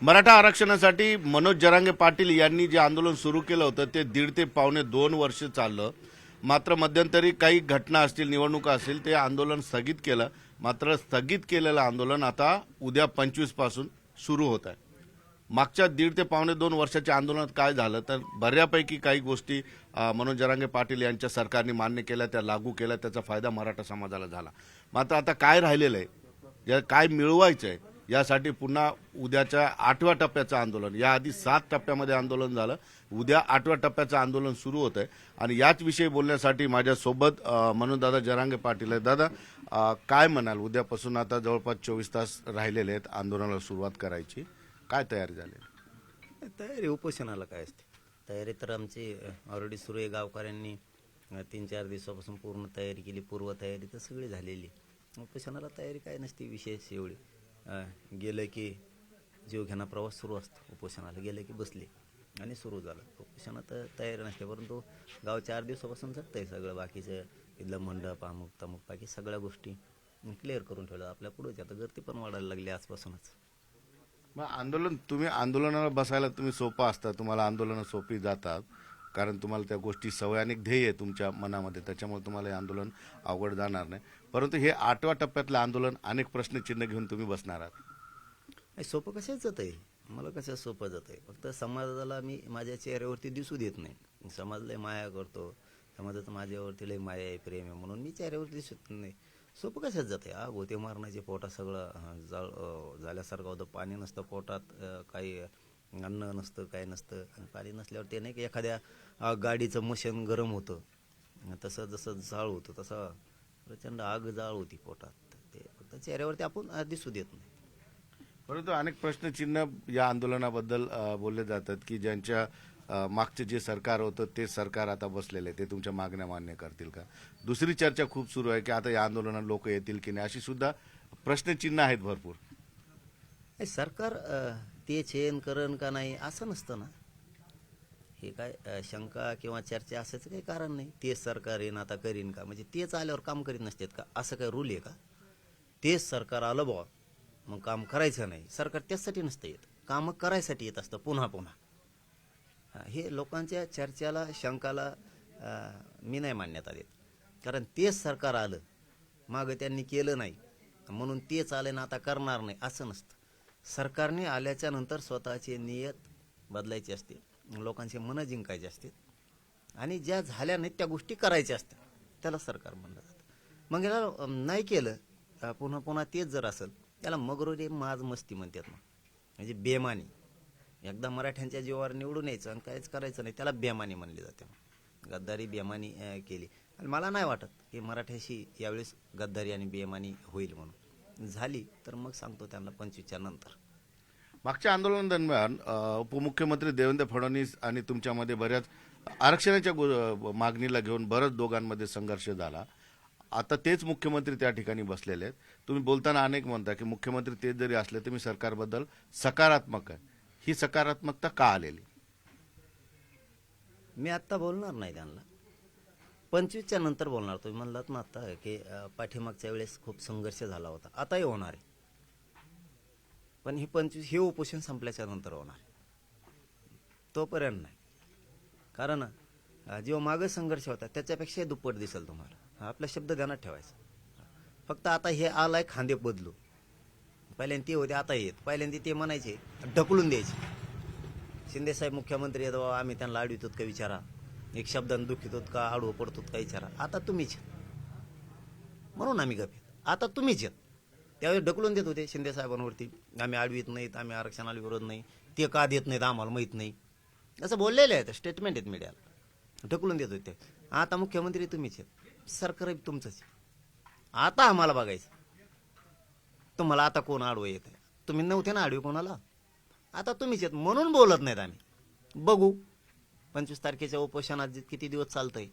मराठा आरक्षणासाठी मनोज जरांगे पाटील यांनी जे आंदोलन सुरू केलं होतं ते 1.5 ते पावणे 2 वर्ष चाललं. मात्र मध्यंतरी काही घटना असतील, निवडणुका असतील, ते आंदोलन स्थगित केलं. मात्र स्थगित केलेलं आंदोलन आता उद्या 25 पासून सुरू होत आहे. मागच्या 1.5 ते पावणे 2 वर्षाच्या आंदोलनात काय झालं तर बऱ्यापैकी काही गोष्टी मनोज जरांगे पाटील यांच्या सरकारने मान्य केल्या, त्या लागू केल्या, त्याचा फायदा मराठा समाजाला झाला. मात्र आता काय राहिलेलं आहे, काय मिळवायचं आहे, यासाठी पुन्हा उद्याच्या 8व्या टप्प्याचं आंदोलन, याआधी 7 टप्प्यामध्ये आंदोलन झालं, उद्या 8व्या टप्प्याचं आंदोलन सुरू होत आहे. आणि याच विषयी बोलण्यासाठी माझ्यासोबत मनोजदादा जरांगे पाटील आहेत. दादा, काय म्हणाल, उद्यापासून आता जवळपास 24 तास राहिलेले आहेत आंदोलनाला सुरुवात करायची, काय तयारी झाली? तयारी उपोषणाला काय असते, तयारी तर आमची ऑलरेडी सुरू आहे. गावकऱ्यांनी 3-4 दिवसापासून पूर्ण तयारी केली, पूर्वतयारी तर सगळी झालेली. उपोषणाला तयारी काय नसते विशेष एवढी. गेलं की जीवघेणा प्रवास सुरू असतो, उपोषणाला गेलं की बसले आणि सुरू झालं. उपोषणात तयारी नसते, परंतु गाव 4 दिवसापासून जगतंय सगळं. बाकीचं इथलं मंडप अमुक तमुक बाकी सगळ्या गोष्टी क्लिअर करून ठेवलं. आपल्या पुढेच आता गर्दी पण वाढायला लागली आजपासूनच. मग आंदोलनाला बसायला तुम्ही सोपं असतं, तुम्हाला आंदोलनं सोपी जातात, कारण तुम्हाला त्या गोष्टी सवय आणि ध्येय आहे तुमच्या मनामध्ये, त्याच्यामुळे तुम्हाला हे आंदोलन अवघड जाणार नाही. परंतु हे 8व्या टप्प्यातलं आंदोलन अनेक प्रश्नचिन्ह घेऊन तुम्ही बसणार आहात. सोपं कशाच जात आहे, मला कसं सोपं जात आहे. फक्त समाजाला मी माझ्या चेहऱ्यावरती दिसू देत नाही. समाज लय माया करतो, समाजाचं माझ्यावरती लय माया आहे, प्रेम आहे, म्हणून मी चेहऱ्यावरती दिसत नाही. सोपं कशाच जात आहे. आग होते मारण्याचे, पोटात सगळं झाल्यासारखं होतं, पाणी नसतं पोटात, काही अन्न नसतं, काय नसतं. आणि पाणी नसल्यावर ते नाही की एखाद्या गाडीचं मशीन गरम होतं, तसं जसं जाळ होतं तसं प्रचंड आग जाळ होती पोटात. ते फक्त चेहऱ्यावरती आपण दिसू देत नाही. परंतु अनेक प्रश्नचिन्ह या आंदोलनाबद्दल बोलले जातात की ज्यांच्या मागचे जे सरकार होतं ते सरकार आता बसलेले, ते तुमच्या मागण्या मान्य करतील का? दुसरी चर्चा खूप सुरू आहे की आता या आंदोलनात लोक येतील की नाही, अशी सुद्धा प्रश्नचिन्ह आहेत भरपूर. सरकार ते चेन करण का नाही असं नसतं ना. हे काय शंका किंवा चर्चा असायचं काही कारण नाही. तेच सरकार येईन आता करीन का, म्हणजे तेच आल्यावर काम करीत नसतात का, असं काय रूल आहे का? तेच सरकार आलं बुवा मग काम करायचं नाही. सरकार त्याचसाठी नसतं येत, कामं करायसाठी येत असतं पुन्हा पुन्हा. हे लोकांच्या चर्चेला, शंकाला मी नाही मान्यता देत. कारण तेच सरकार आलं, मागं त्यांनी केलं नाही म्हणून तेच आलं ना आता करणार नाही असं नसतं. सरकारने आल्याच्या नंतर स्वतःची नियत बदलायची असते, लोकांचे मनं जिंकायचे असते, आणि ज्या झाल्या नाहीत त्या गोष्टी करायच्या असतात, त्याला सरकार म्हणलं जातं. मग याला नाही केलं पुन्हा पुन्हा तेच जर असेल, त्याला मगरुरी माज मस्ती म्हणतात. मग म्हणजे बेमानी. एकदा मराठ्यांच्या जीवावर निवडून यायचं आणि काहीच करायचं नाही, त्याला बेमानी म्हणले जाते. गद्दारी बेमानी केली. आणि मला नाही वाटत की मराठ्याशी यावेळेस गद्दारी आणि बेमानी होईल. म्हणून झाली तर मग सांगतो त्यांना 25च्या नंतर. मागच्या आंदोलनादरम्यान उपमुख्यमंत्री देवेंद्र फडणवीस आणि तुमच्यामध्ये बऱ्याच आरक्षणाच्या मागणीला घेऊन बरंच दोघांमध्ये संघर्ष झाला. आता तेच मुख्यमंत्री त्या ठिकाणी बसलेले आहेत. तुम्ही बोलताना अनेक म्हणता की मुख्यमंत्री तेच जरी असले तरी सरकारबद्दल सकारात्मक आहे. ही सकारात्मकता का आलेली? मी आत्ता बोलणार नाही त्यांना, 25च्या नंतर बोलणार. तुम्ही म्हणलात ना आता की पाठीमागच्या वेळेस खूप संघर्ष झाला होता, आताही होणार आहे. पण ही 25 हे उपोषण संपल्याच्या नंतर होणार, तोपर्यंत नाही. कारण जेव्हा मागे संघर्ष होता त्याच्यापेक्षा दुप्पट दिसेल तुम्हाला. आपला शब्द ध्यानात ठेवायचा. फक्त आता हे आलाय खांदे बदलू. पहिल्यांदा ते होते, आता येत. पहिल्यांदा ते म्हणायचे ढकलून द्यायचे. शिंदेसाहेब मुख्यमंत्री आहेत, आम्ही त्यांना आडवितो का विचारा, एक शब्दानं दुखितो का, आडवं पडतो का विचारा. आता तुम्हीच, म्हणून आम्ही गप. आता तुम्हीच येत. त्यावेळेस ढकलून देत होते शिंदेसाहेबांवरती, आम्ही आडवीत नाहीत, आम्ही आरक्षणाला विरोध नाही, ते का देत नाहीत आम्हाला माहीत नाही, असं बोललेले आहेत, स्टेटमेंट आहेत मीडियाला. ढकलून देत होते. आता मुख्यमंत्री तुम्हीच आहेत, सरकार तुमचंच. आता आम्हाला बघायचं तुम्हाला आता कोण आडवं येत आहे. तुम्ही नव्हते ना आडवे कोणाला, आता तुम्हीच येत, म्हणून बोलत नाहीत आम्ही. बघू 25 तारखेच्या उपोषणात किती दिवस चालतंय,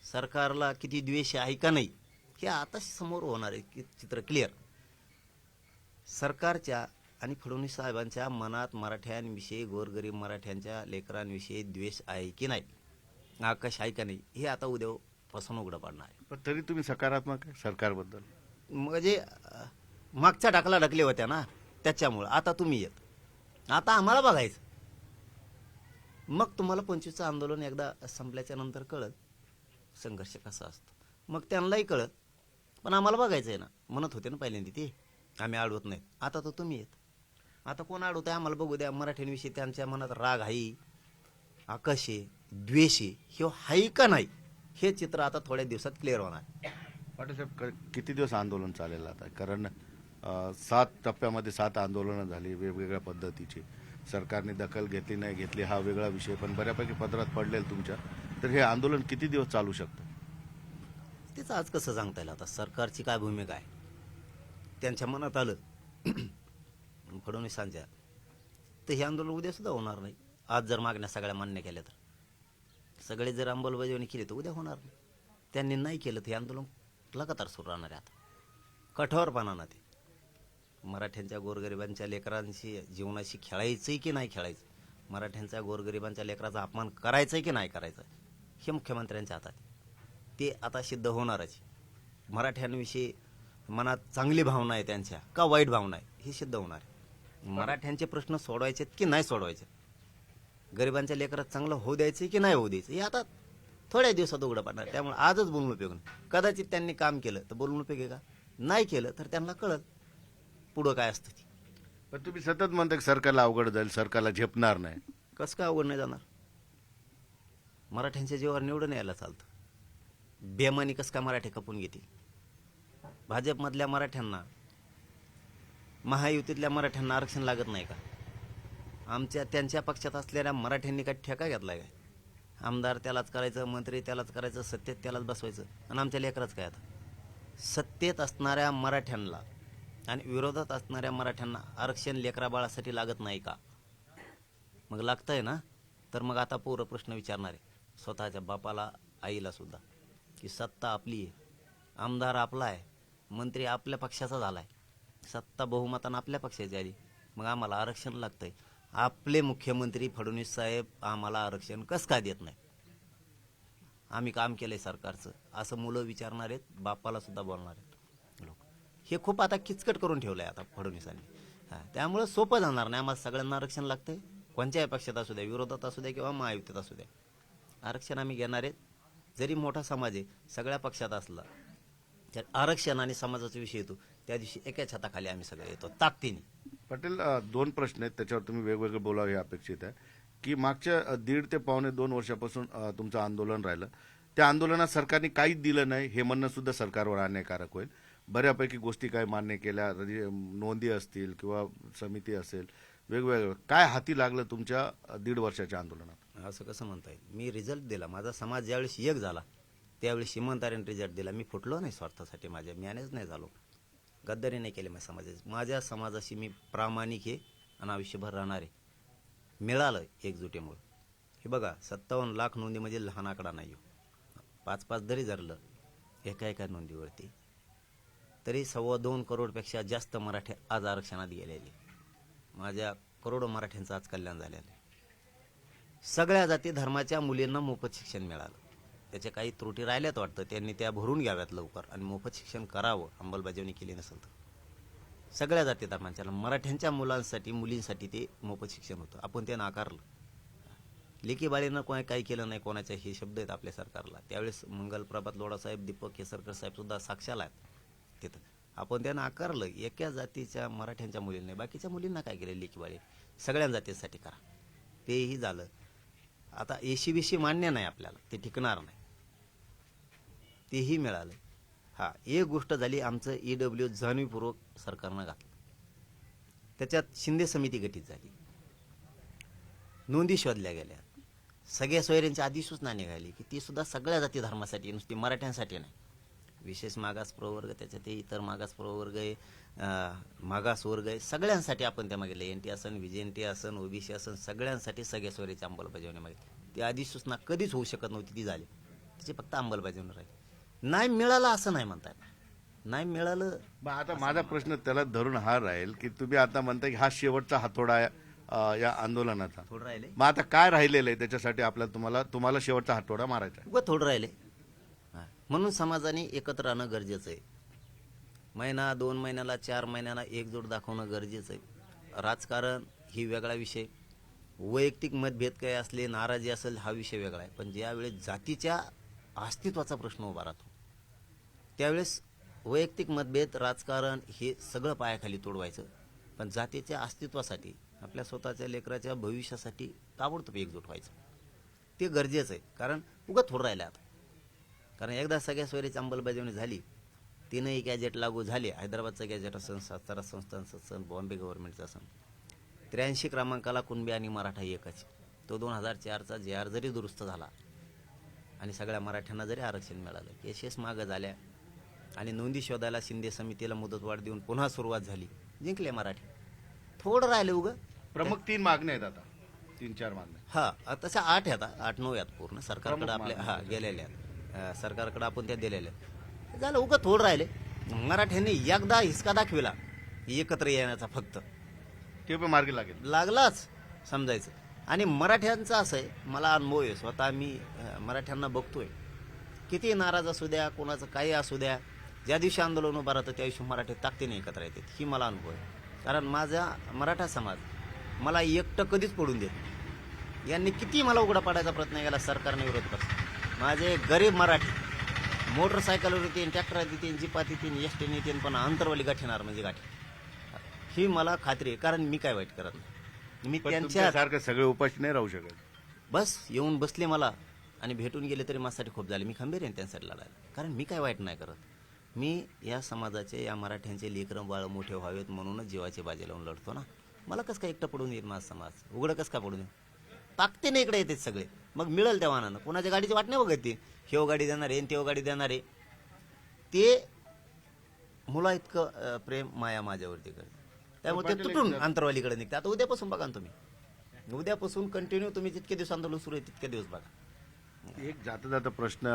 सरकारला किती द्वेष आहे का नाही, हे आता समोर होणार आहे चित्र क्लिअर. सरकारच्या आणि फडणवीस साहेबांच्या मनात मराठ्यांविषयी, गोरगरीब मराठ्यांच्या लेकरांविषयी द्वेष आहे की नाही, आकाश आहे का नाही, हे आता उद्यापासून उघडं पडणार आहे. पण तरी तुम्ही सकारात्मक आहे सरकारबद्दल? म्हणजे मागच्या ढकला ढकले होत्या ना त्याच्यामुळं आता तुम्ही येत. आता आम्हाला बघायचं. मग तुम्हाला 25चं आंदोलन एकदा संपल्याच्या नंतर कळत संघर्ष कसा असतो. मग त्यांनाही कळत. पण आम्हाला बघायचं आहे ना. म्हणत होते ना पहिल्यांदा ते आम्ही अडवत नाहीत. आता तर तुम्ही येत. आता कोण अडवत आहे आम्हाला बघू द्या. मराठ्यांविषयी त्यांच्या मनात राग आहे, आकश आहे, द्वेष आहे, हे हाय का नाही हे चित्र आता थोड्या दिवसात क्लिअर होणार. पाटील साहेब किती दिवस आंदोलन चालेल आता? कारण 7 टप्प्यामध्ये 7 आंदोलनं झाली वेगवेगळ्या पद्धतीची. सरकारने दखल घेतली नाही घेतली हा वेगळा विषय, पण बऱ्यापैकी पदरात पडलेल तुमच्या. तर हे आंदोलन किती दिवस चालू शकतं? तेच आज कसं सांगता येईल आता सरकारची काय भूमिका आहे. त्यांच्या मनात आलं फडणवीसांच्या तर हे आंदोलन उद्या सुद्धा होणार नाही. आज जर मागण्या सगळ्या मान्य केल्या तर सगळे जर अंमलबजावणी केली तर उद्या होणार नाही. त्यांनी नाही केलं तर हे आंदोलन लगातार सुरू राहणार आहे. आता कठोरपणानं ते मराठ्यांच्या गोरगरिबांच्या लेकरांशी जीवनाशी खेळायचंय की नाही खेळायचं, मराठ्यांच्या गोरगरिबांच्या लेकराचा अपमान करायचाय की नाही करायचा हे मुख्यमंत्र्यांच्या हातात आहे. ते आता सिद्ध होणारच. मराठ्यांविषयी मनात चांगली भावना आहे त्यांच्या का वाईट भावना आहे हे सिद्ध होणार आहे. मराठ्यांचे प्रश्न सोडवायचे की नाही सोडवायचे, गरिबांच्या लेकरात चांगलं होऊ द्यायचं की नाही होऊ द्यायचं हे आता थोड्या दिवसात उघडं पडणार. त्यामुळे आजच बोलून उपयोग नाही. कदाचित त्यांनी काम केलं तर बोलून उपयोग आहे का, नाही केलं तर त्यांना कळत पुढं काय असतं ते. पण तुम्ही सतत म्हणता की सरकारला अवघड जाईल, सरकारला झेपणार नाही. कसं काय अवघड नाही जाणार. मराठ्यांच्या जीवावर निवडून यायला चालतं. बेमानी कसं काय मराठी कपून घेतील. भाजपमधल्या मराठ्यांना, महायुतीतल्या मराठ्यांना आरक्षण लागत नाही का? त्यांच्या पक्षात असलेल्या मराठ्यांनी काय ठेका घेतलाय काय? आमदार त्यालाच करायचं, मंत्री त्यालाच करायचं, सत्तेत त्यालाच बसवायचं. आणि आमच्या लेकरच काय आता सत्तेत असणाऱ्या मराठ्यांना आणि विरोधात असणाऱ्या मराठ्यांना आरक्षण लेकरा बाळासाठी लागत नाही का? मग लागतंय ना. तर मग आता पोरं प्रश्न विचारणार आहे स्वतःच्या बापाला आईला सुद्धा की सत्ता आपली आहे, आमदार आपला आहे, मंत्री आपल्या पक्षाचा झाला आहे, सत्ता बहुमतानं आपल्या पक्षाची आली, मग आम्हाला आरक्षण लागतंय. आपले मुख्यमंत्री फडणवीस साहेब आम्हाला आरक्षण कसं काय देत नाही, आम्ही काम केलंय सरकारचं असं मुलं विचारणार आहेत, बापाला सुद्धा बोलणार आहेत लोक. हे खूप आता किचकट करून ठेवलं आहे आता फडणवीसांनी. त्यामुळे सोपं जाणार नाही. आम्हाला सगळ्यांना आरक्षण लागतंय, कोणत्याही पक्षात असू द्या, विरोधात असू द्या किंवा महायुतीत असू द्या, आरक्षण आम्ही घेणार आहेत. जरी मोठा समाज आहे सगळ्या पक्षात असला तर आरक्षण आणि समाजाचा विषय येतो त्या दिवशी एका छताखाली आम्ही सगळे येतो ताकदीने. पाटील 2 प्रश्न आहेत त्याच्यावर तुम्ही वेगवेगळे बोलावे हे अपेक्षित आहे की मागच्या 1.5 ते पावणे 2 वर्षापासून तुमचं आंदोलन राहिलं. त्या आंदोलनात सरकारने काहीच दिलं नाही हे म्हणणं सुद्धा सरकारवर अन्यायकारक होईल. बऱ्यापैकी गोष्टी काय मान्य केल्या, नोंदी असतील किंवा समिती असेल, वेगवेगळं काय हाती लागलं तुमच्या 1.5 वर्षाच्या आंदोलनात? असं कसं म्हणता येईल. मी रिझल्ट दिला. माझा समाज ज्यावेळेस एक झाला त्यावेळेस श्रीमंताऱ्याने रिझल्ट दिला. मी फुटलो नाही स्वार्थासाठी, माझ्या मॅनेज नाही झालो, गद्दारी नाही केली माझ्या समाजाची. माझ्या समाजाशी मी प्रामाणिक आहे आणि आयुष्यभर राहणार आहे. मिळालं एकजुटीमुळे. हे बघा 57 लाख नोंदी म्हणजे लहान आकडा नाही. 5-5 जरी धरलं एका नोंदीवरती तरी 2.25 करोडपेक्षा जास्त मराठी आज आरक्षणात गेलेले. माझ्या करोडो मराठ्यांचं आज कल्याण झालेलं आहे. सगळ्या जाती धर्माच्या मुलींना मोफत शिक्षण मिळालं. त्याच्या काही त्रुटी राहिल्यात वाटतं, त्यांनी त्या भरून घ्याव्यात लवकर आणि मोफत शिक्षण करावं अंमलबजावणी केली नसेल तर. सगळ्या जाती धर्मांच्या मराठ्यांच्या मुलांसाठी मुलींसाठी ते मोफत शिक्षण होतं. आपण ते नाकारलं. लेकी बाळीनं कोणी काही केलं नाही कोणाच्या हे शब्द आहेत आपल्या सरकारला. त्यावेळेस मंगल प्रभात लोढासाहेब, दीपक केसरकर साहेब सुद्धा साक्षाला आहेत तिथं. आपण त्यांना आकारलं. एका जातीच्या मराठ्यांच्या मुलींना नाही, बाकीच्या मुलींना काय केलं लेकी बाळी सगळ्या जातींसाठी करा. तेही झालं. आता एशी मान्य नाही आपल्याला, ते टिकणार नाही, तेही मिळालं. एक गोष्ट झाली, आमचं EW जाणीवपूर्वक सरकारनं घातलं. त्याच्यात शिंदे समिती गठीत झाली, नोंदी शोधल्या गेल्या, सगळ्या सोयऱ्यांची अधिसूचना निघाली की ती सुद्धा सगळ्या जाती धर्मासाठी, नुसती मराठ्यांसाठी नाही. विशेष मागास प्रवर्ग, त्याच्यात इतर मागास प्रवर्ग आहे, मागास वर्ग आहे, सगळ्यांसाठी आपण त्या मागितलं. NT असन, VJNT असन, OBC असन, सगळ्यांसाठी सगळ्या सोयरीची अंमलबजावणी मागितली. ती अधिसूचना कधीच होऊ शकत नव्हती, ती झाली. त्याची फक्त अंमलबजावणी राहिली. नाही मिळालं असं नाही म्हणतात, नाही मिळालं. आता माझा प्रश्न त्याला धरून हा राहील की तुम्ही आता म्हणताय की हा शेवटचा हातोडा या आंदोलनाचा. थोडं राहिले, मग आता काय राहिलेलं आहे त्याच्यासाठी आपल्याला तुम्हाला शेवटचा हातोडा मारायचा आहे? थोडं राहिले. म्हणून समाजाने एकत्र राहणं गरजेचं आहे. महिना 2 महिन्याला 4 महिन्याला एकजूट दाखवणं गरजेचं आहे. राजकारण ही वेगळा विषय. वैयक्तिक मतभेद काही असले, नाराजी असेल, हा विषय वेगळा आहे. पण ज्यावेळेस जातीच्या अस्तित्वाचा प्रश्न उभा राहतो त्यावेळेस वैयक्तिक मतभेद, राजकारण हे सगळं पायाखाली तोडवायचं. पण जातीच्या अस्तित्वासाठी, आपल्या स्वतःच्या लेकराच्या भविष्यासाठी ताबडतोब एकजूट व्हायचं. ते गरजेचं आहे. कारण उगा थोडं राहिलं आता. कारण एकदा सगळ्या सोयरीची अंमलबजावणी झाली, तीनही गॅजेट लागू झाले. हैदराबादचा गॅजेट असन, सातारा संस्थांचा सण, बॉम्बे गव्हर्नमेंटचा सण. 83 क्रमांकाला कुणबी आणि मराठा एकच. तो 2004चा JR जरी दुरुस्त झाला आणि सगळ्या मराठ्यांना जरी आरक्षण मिळालं, केसेस मागं झाल्या आणि नोंदी शोधायला शिंदे समितीला मुदतवाढ देऊन पुन्हा सुरुवात झाली, जिंकले मराठी. थोडं राहिलं उगं. प्रमुख 3 मागण्या आहेत आता, 3-4 मागण्या. हा, तशा 8 आहेत, 8-9 आहेत पूर्ण सरकारकडे आपल्या गेलेल्या आहेत. सरकारकडे आपण त्या दिलेल्या आहेत. झालं उगं थोडं राहिले. मराठ्यांनी एकदा हिसका दाखविला एकत्र येण्याचा, फक्त ते पण मार्गी लागेल. लागलाच समजायचं. आणि मराठ्यांचं असं आहे, मला अनुभव आहे, स्वतः मी मराठ्यांना बघतोय. किती नाराज असू द्या, कोणाचं काही असू द्या, ज्या दिवशी आंदोलन उभं राहतं त्या दिवशी मराठी ताकदीने एकत्र येतात. ही मला अनुभव आहे. कारण माझा मराठा समाज मला एकटं कधीच पडून देत नाही. यांनी किती मला उघडा पाडायचा प्रयत्न केला, सरकारने विरोध करतो. माझे गरीब मराठी मोटरसायकलवर येतील, ट्रॅक्टरात येतील, जिपात येतील, एसटीने येतील, पण अंतरवाली गाठीणार म्हणजे गाठी. ही मला खात्री आहे. कारण मी काय वाईट करत नाही. मी त्यांच्या सारखं सगळे उपाशी नाही राहू शकत. बस येऊन बसले मला आणि भेटून गेले तरी माझ्यासाठी खूप झाले. मी खंबीर आहे त्यांच्यासाठी लढायला. कारण मी काय वाईट नाही करत. मी या समाजाचे, या मराठ्यांचे लेकरं बाळ मोठे व्हावेत म्हणूनच जीवाची बाजी लावून लढतो ना. मला कसं काय एकटं पडून येईल माझा समाज, उघडं कसं काय पडून येईल. ताकदीने इकडे येते सगळे. मग मिळेल त्या वाहनानं. कोणाच्या गाडीची वाट नाही बघत ती. हेव गाडी देणार आहे, तेव गाडी देणार आहे. ते मुला इतकं प्रेम माया माझ्यावरती करते. त्यामुळे ते तुटून अंतरवालीकडे निघते. आता उद्यापासून बघा ना तुम्ही, उद्यापासून कंटिन्यू तुम्ही जितके दिवस आंदोलन सुरू आहे तितके दिवस बघा. एक जाता जाता प्रश्न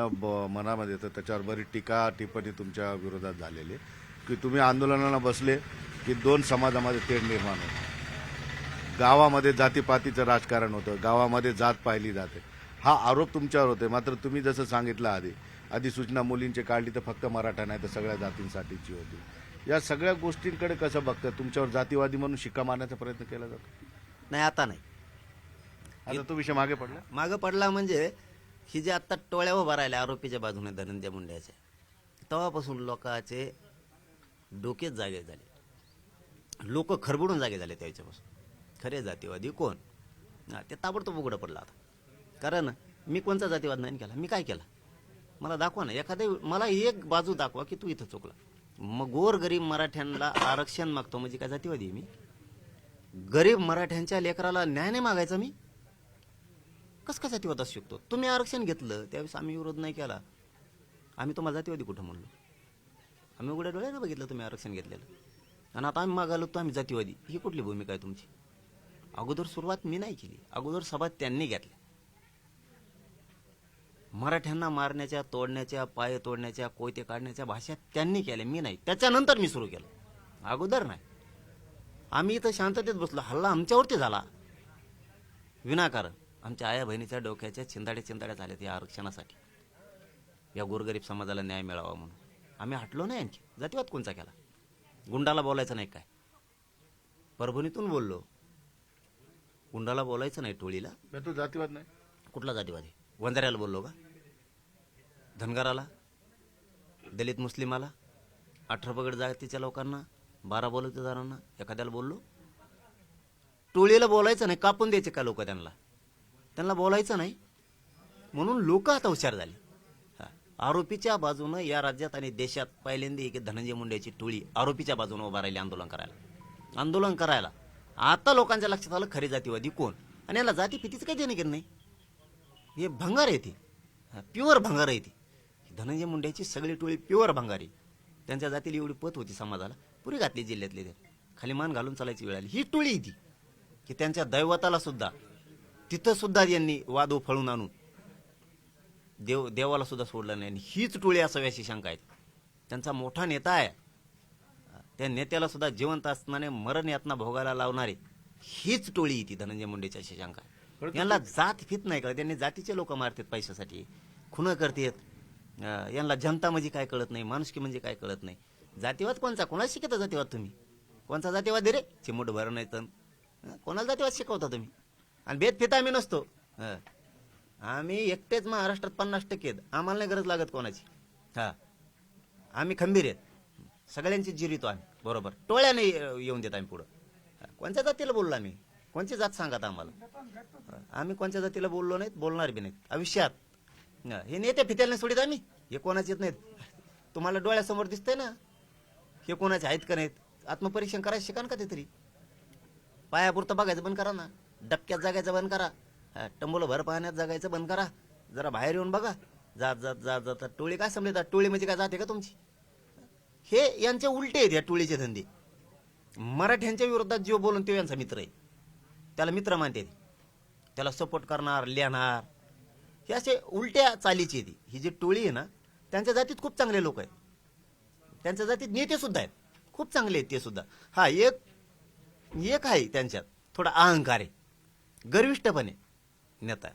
मनामध्ये येतो, त्याच्यावर बरी टीका टिप्पणी तुमच्या विरोधात झालेली, की तुम्ही आंदोलनाला बसले की 2 समाजामध्ये तेढ निर्माण होते. गावामध्ये जातीपातीचं राजकारण होतं, गावामध्ये जात पाहिली जाते, हा आरोप तुमच्यावर होते. मात्र तुम्ही जसं सांगितलं अधिसूचना मुलींची काढली तर फक्त मराठा नाही तर सगळ्या जातींसाठीची होती. या सगळ्या गोष्टींकडे कसं बघतं? तुमच्यावर जातीवादी म्हणून शिक्का मारण्याचा प्रयत्न केला जातो? नाही, आता नाही. आता तो विषय मागे पडला. मागं पडला म्हणजे ही जे आत्ता टोळ्या उभा राहिल्या आरोपीच्या बाजूने धनंजय मुंडेच्या, तेव्हापासून लोकांचे डोकेच जागे झाले. लोक खरबडून जागे झाले त्याच्यापासून. खरे जातीवादी कोण, ते ताबडतोब उघडं पडलं आता. कारण मी कोणता जातीवाद नाही केला. मी काय केला मला दाखवा ना. एखाद्या मला एक बाजू दाखवा की तू इथं चुकला. मग गोर गरीब मराठ्यांना आरक्षण मागतो म्हणजे काय जातीवादी मी? गरीब मराठ्यांच्या लेकराला न्याय नाही मागायचा मी? कसं काय जातीवाद असू शकतो? तुम्ही आरक्षण घेतलं त्यावेळेस आम्ही विरोध नाही केला. आम्ही तुम्हाला जातीवादी कुठं म्हणलो? आम्ही उघड्या डोळ्यानं बघितलं तुम्ही आरक्षण घेतलेलं, आणि आता आम्ही मागालो तो आम्ही जातीवादी. ही कुठली भूमिका आहे तुमची? अगोदर सुरुवात मी नाही केली, अगोदर सभा त्यांनी घेतल्या. मराठ्यांना मारण्याच्या, तोडण्याच्या, पाय तोडण्याच्या, कोयते काढण्याच्या भाषा त्यांनी केल्या, मी नाही. त्याच्यानंतर मी सुरू केलं, अगोदर नाही. आम्ही इथं शांततेत बसलो, हल्ला आमच्यावरती झाला विनाकारण. आमच्या आया बहिणीच्या डोक्याच्या चिंदाड्या झाल्यात या आरक्षणासाठी, या गोरगरीब समाजाला न्याय मिळावा म्हणून. आम्ही हटलो नाही. आणखी जातीवाद कोणचा केला? गुंडाला बोलायचं नाही काय? परभणीतून बोललो, गुंडाला बोलायचं नाही टोळीला. तो जातीवाद नाही. कुठला जातीवादी? वंजाऱ्याला बोललो का? धनगराला, दलित मुस्लिमाला, 18 पगड जातीच्या लोकांना, 12 बलुतेदारांना, एखाद्याला बोललो? टोळीला बोलायचं नाही. कापून द्यायचे का लोक? त्यांना बोलायचं नाही म्हणून लोक आता हुशार झाली. आरोपीच्या बाजूनं या राज्यात आणि देशात पहिल्यांदा एक धनंजय मुंडेची टोळी आरोपीच्या बाजूने उभा राहिली आंदोलन करायला. आता लोकांच्या लक्षात आलं खरी जातीवादी कोण. आणि याला जाती फितीचं काही देणं घेणं नाही. हे भंगार आहे, ती प्युअर भंगार आहे. ती धनंजय मुंडेची सगळी टोळी प्युअर भंगारी. त्यांच्या जातीला एवढी पत होती समाजाला, पुरी घातली जिल्ह्यातले. खाली मान घालून चालायची वेळ आली. ही टोळी ती की त्यांच्या दैवताला सुद्धा, तिथं सुद्धा यांनी वाद उफळून आणून देवाला सुद्धा सोडलं नाही. हीच टोळी असावी अशी शंका आहे. त्यांचा मोठा नेता आहे, त्या नेत्याला सुद्धा जिवंत असताना मरण यातना भोगायला लावणारी हीच टोळी ती धनंजय मुंडेची अशी शंका आहे. यांना जात फित नाही कळत. त्यांनी जातीचे लोक मारतात पैशासाठी, खुनं करतात. यांना जनता म्हणजे काय कळत नाही, माणुसकी म्हणजे काय कळत नाही. जातीवाद कोणचा? कोणाला शिकता जातीवाद तुम्ही? कोणचा जातीवाद रे? चिमूट भर नाही तर कोणाला जातीवाद शिकवता तुम्ही? आणि भेदफेत आम्ही नसतो. हं. आम्ही एकटेच महाराष्ट्रात 50% आहेत. आम्हाला नाही गरज लागत कोणाची. हा, आम्ही खंबीर आहेत. सगळ्यांची जिरीतो आम्ही बरोबर. टोळ्याने येऊन देत आम्ही पुढं. कोणत्या जातीला बोललो आम्ही? कोणची जात सांगत आम्हाला? आम्ही कोणत्या जातीला बोललो नाहीत, बोलणार बी नाहीत आयुष्यात. हे नेते फित्याला सोडित आम्ही. हे कोणाचे येत नाहीत. तुम्हाला डोळ्यासमोर दिसतंय ना हे कोणाचे आहेत का नाहीत. आत्मपरीक्षण करायचं शिका ना का ते तरी. पायापुरतं बघायचं बंद करा ना. डबक्यात जगायचं बंद करा. टंबोला भर पाहण्यात जगायचं बंद करा. जरा बाहेर येऊन बघा. जात जात जात जातात टोळी काय समजतात? टोळी म्हणजे काय जाते का तुमची? हे यांचे उलटे आहेत या टोळीचे धंदे. मराठ्यांच्या विरोधात जो बोलून तो यांचा मित्र आहे. त्याला मित्र मानते. त्याला सपोर्ट करणार, लिहिणार. हे असे उलट्या चालीची आहे ती. ही जी टोळी आहे ना त्यांच्या जातीत खूप चांगले लोक आहेत. त्यांच्या जातीत नेते सुद्धा आहेत. खूप चांगले आहेत ते सुद्धा. हा, एक आहे त्यांच्यात थोडा अहंकार आहे, गर्विष्ठपणे नेता.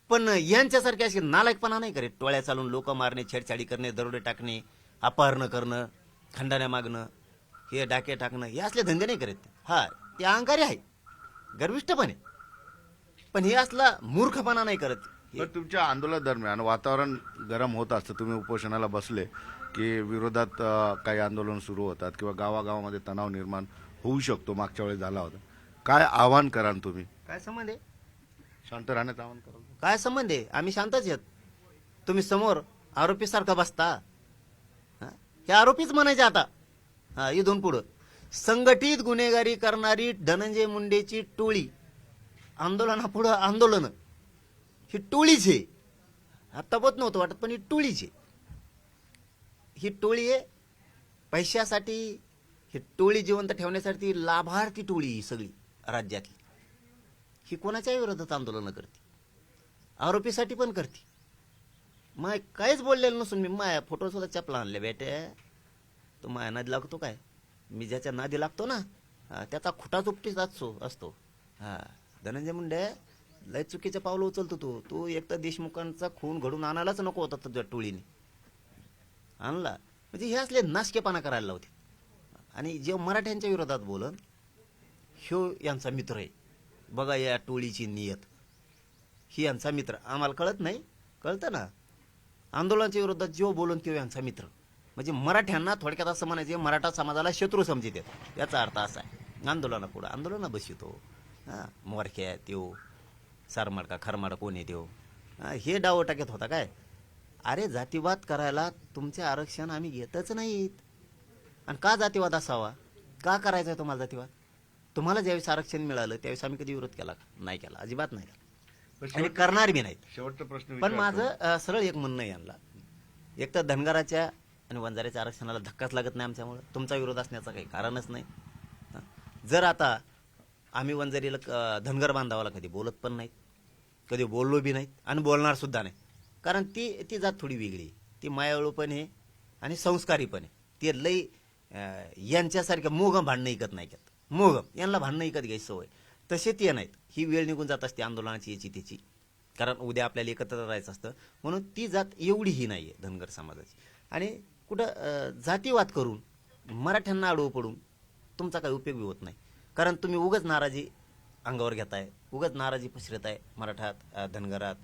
पण यांच्यासारखे असे नालायकपणा नाही करीत. टोळ्या चालून लोक मारणे, छेडछाडी करणे, दरोडे टाकणे, अपहरण करणं, खंडाण्या मागणं, हे डाके टाकणं, हे असले धंदे नाही करीत. हा, ते अहंकारी आहे, गर्विष्ठपणे. पण हे असला मूर्खपणा नाही करत. पण तुमच्या आंदोलनादरम्यान वातावरण गरम होत असतं. तुम्ही उपोषणाला बसले की विरोधात काही आंदोलन सुरू होतात किंवा गावागावामध्ये तणाव निर्माण होऊ शकतो. मागच्या वेळेस झाला होता. काय आव्हान कराल तुम्ही? काय संबंध आहे? शांत राहण्याचं आव्हान कराल? काय संबंध आहे? आम्ही शांतच आहेत. तुम्ही समोर आरोपी सारखा बसता. हे आरोपीच म्हणायचे आता. हा, इथून पुढं संघटित गुन्हेगारी करणारी धनंजय मुंडेची टोळी, आंदोलनापुढं आंदोलन, ही टोळीच आहे. आता बोत नव्हतं वाटत पण ही टोळीच आहे. ही टोळी आहे पैशासाठी. ही टोळी जिवंत ठेवण्यासाठी लाभार्थी टोळी ही सगळी राज्यातली. ही कोणाच्याही विरोधात आंदोलनं करते, आरोपीसाठी पण करते. मग काहीच बोललेलं नसून मी माया फोटो सुद्धा चपला आणले. बेटे तो माया नादी लागतो काय? मी ज्याच्या नादी लागतो ना त्याचा खुटा चुपटीच असतो. हा, धनंजय मुंडे लय चुकीचं पावलं उचलतो तू. एक तर देशमुखांचा खून घडून आणायलाच नको होता तुझ्या टोळीने, आणला. म्हणजे हे असले नासकेपणा करायला लावते. आणि जे मराठ्यांच्या विरोधात बोलन ह्यो यांचा मित्र आहे. बघा या टोळीची नियत. ही यांचा मित्र. आम्हाला कळत नाही, कळतं ना. आंदोलनाच्या विरोधात जो बोलून तो यांचा मित्र. म्हणजे मराठ्यांना थोडक्यात असं म्हणायचे, मराठा समाजाला शत्रू समजतात. याचा अर्थ असा आहे. आंदोलनापुढं आंदोलना बसतो. हां, मोरख्या त्यो सारमाडका खरमाडा कोणी देव, हे डाव टाकत होता काय? अरे जातीवाद करायला तुमचे आरक्षण आम्ही घेतच नाहीत. आणि का जातीवाद असावा? का करायचा आहे तुम्हाला जातीवाद? तुम्हाला ज्यावेळेस आरक्षण मिळालं त्यावेळेस आम्ही कधी विरोध केला का? नाही केला, अजिबात नाही केला. आणि करणार बी नाहीत. शेवटचा प्रश्न पण माझं सरळ एक म्हणणं आहे यांना. एक तर धनगराच्या आणि वंजाऱ्याच्या आरक्षणाला धक्काच लागत नाही आमच्यामुळे. तुमचा विरोध असण्याचं काही कारणच नाही. जर आता आम्ही वंजारीला धनगर बांधावाला कधी बोलत पण नाहीत, कधी बोललो बी नाहीत आणि बोलणार सुद्धा नाही. कारण ती जात थोडी वेगळी. ती मायाळू पण आहे आणि संस्कारी पण आहे. ते लई यांच्यासारख्या मोगम भांडणं ऐकत नाही. मोगम यांना भांडणं ऐकत घ्यायची सवय. तसे ते नाहीत. ही वेळ निघून जात असते आंदोलनाची याची त्याची. कारण उद्या आपल्याला एकत्र राहायचं असतं. म्हणून ती जात एवढीही नाही आहे धनगर समाजाची. आणि कुठं जातीवाद करून मराठ्यांना आडवं पडून तुमचा काही उपयोग होत नाही. कारण तुम्ही उगाच नाराजी अंगावर घेताय, उगाच नाराजी पसरताय मराठात, धनगरात,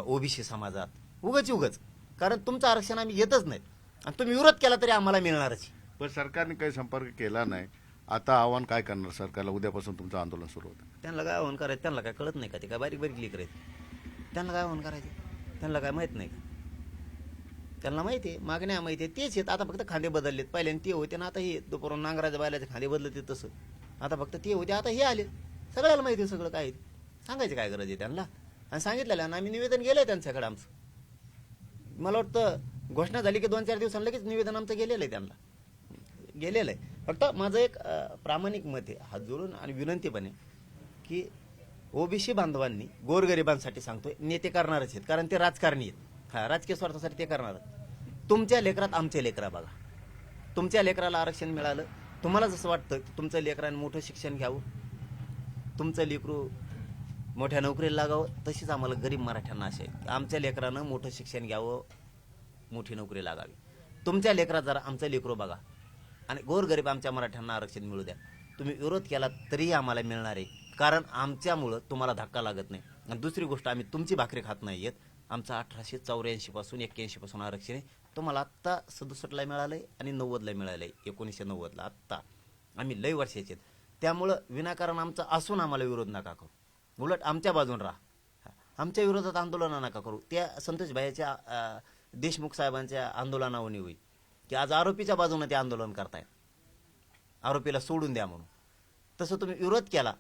ओबीसी समाजात, उगाच. कारण तुमचं आरक्षण आम्ही येतच नाहीत. आणि तुम्ही विरोध केला तरी आम्हाला मिळणारच. पण सरकारने काही संपर्क केला नाही. आता आव्हान काय करणार सरकारला? उद्यापासून तुमचं आंदोलन सुरू होतं. त्यांना काय आव्हान करायचं? त्यांना काय कळत नाही का? ते काय बारीक लेकर आहेत. त्यांना काय आव्हान करायचं? त्यांना काय माहीत नाही का? त्यांना माहिती आहे, मागण्या माहिती आहे, तेच आहेत. आता फक्त खांदे बदललेत. पहिल्याने ते होते ना, आता हे दुपारून नांगराच्या बायलाचे खांदे बदलते तसं. आता फक्त ते होते, आता हे आले. सगळ्याला माहिती आहे सगळं काय. सांगायचं काय गरज आहे त्यांना? आणि सांगितलेलं आणि आम्ही निवेदन गेलंय त्यांच्याकडे आमचं. मला वाटतं घोषणा झाली की 2-4 दिवसांनी लगेच निवेदन आमचं गेलेलं आहे त्यांना. गेलेलं आहे. फक्त माझं एक प्रामाणिक मत आहे, हात जोडून आणि विनंती पण आहे की ओबीसी बांधवांनी, गोरगरिबांसाठी सांगतोय, नेते करणारच आहेत. कारण ते राजकारणी आहेत. हा, राजकीय स्वार्थासाठी ते करणार. तुमच्या लेकरात आमचे लेकरा बघा. तुमच्या लेकराला आरक्षण मिळालं. तुम्हाला जसं वाटतं की तुमचं लेकरानं मोठं शिक्षण घ्यावं, तुमचं लेकरू मोठ्या नोकरीला लागावं, तशीच आम्हाला गरीब मराठ्यांना असे आहे. आमच्या लेकरानं मोठं शिक्षण घ्यावं, मोठी नोकरी लागावी. तुमच्या लेकरात जरा आमचं लेकरू बघा आणि गोरगरीब आमच्या मराठ्यांना आरक्षण मिळू द्या. तुम्ही विरोध केला तरीही आम्हाला मिळणार आहे. कारण आमच्यामुळं तुम्हाला धक्का लागत नाही. आणि दुसरी गोष्ट, आम्ही तुमची भाकरी खात नाहीयेत. आमचं 1884 पासून 81 पासून आरक्षण आहे. तुम्हाला आत्ता 67ला मिळालंय आणि 90ला मिळालंय, 1990ला. आत्ता आम्ही लय वर्षाचे आहेत. त्यामुळं विनाकारण आमचं असून आम्हाला विरोध नका करू, उलट आमच्या बाजून राहा, आमच्या विरोधात आंदोलन नका करू. त्या संतोष भाईच्या देशमुख साहेबांच्या आंदोलनावरून होईल की आज आरोपीच्या बाजूने ते आंदोलन करतायत, आरोपीला सोडून द्या म्हणून. तसं तुम्ही विरोध केला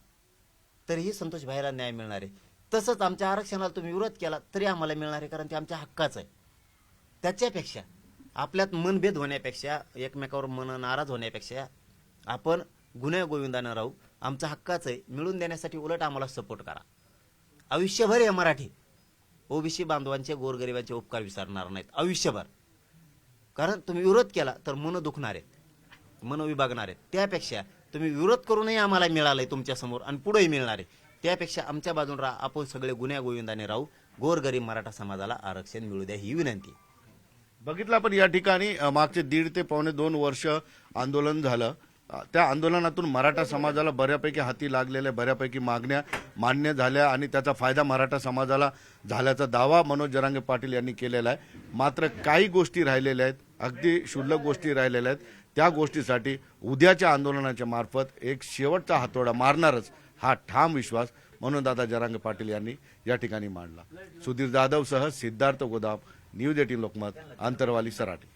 तरीही संतोष भाईला न्याय मिळणार आहे. तसंच आमच्या आरक्षणाला तुम्ही विरोध केला तरी आम्हाला मिळणार आहे, कारण ते आमच्या हक्काचं आहे. त्याच्यापेक्षा आपल्यात मनभेद होण्यापेक्षा, एकमेकावर मन नाराज होण्यापेक्षा आपण गुन्ह्या गोविंदानं राहू. आमचा हक्काचं आहे, मिळून देण्यासाठी उलट आम्हाला सपोर्ट करा. आयुष्यभर हे मराठी ओबीसी बांधवांचे, गोरगरिबांचे उपकार विसरणार नाहीत आयुष्यभर. कारण तुम्ही विरोध केला तर मन दुखणार आहेत, मन विभागणार आहेत. त्यापेक्षा तुम्ही विरोध करूनही आम्हाला मिळालंय तुमच्यासमोर आणि पुढेही मिळणार आहे. त्यापेक्षा आमच्या बाजून राहा, आपण सगळे गुन्ह्या गोविंदाने राहू. गोरगरीब मराठा समाजाला आरक्षण मिळू द्या, ही विनंती. बघितलं आपण या ठिकाणी मागचे 1.5 ते पावणे 2 वर्ष आंदोलन झालं. त्या आंदोलनातून मराठा समाजाला बऱ्यापैकी हाती लागलेल्या बऱ्यापैकी मागण्या मान्य झाल्या आणि त्याचा फायदा मराठा समाजाला झाल्याचा दावा मनोज जरांगे पाटील यांनी केलेला आहे. मात्र काही गोष्टी राहिलेल्या आहेत, अगदी क्षुल्लक गोष्टी राहिलेल्या आहेत. त्या गोष्टीसाठी उद्याच्या आंदोलनाच्या मार्फत एक शेवटचा हातोडा मारणारच, हा ठाम विश्वास मनोजदादा जरांगे पाटील यांनी या ठिकाणी मांडला. सुधीर जाधवसह सिद्धार्थ गोदाम, न्यूज 18 लोकमत, आंतरवाली, सराटी.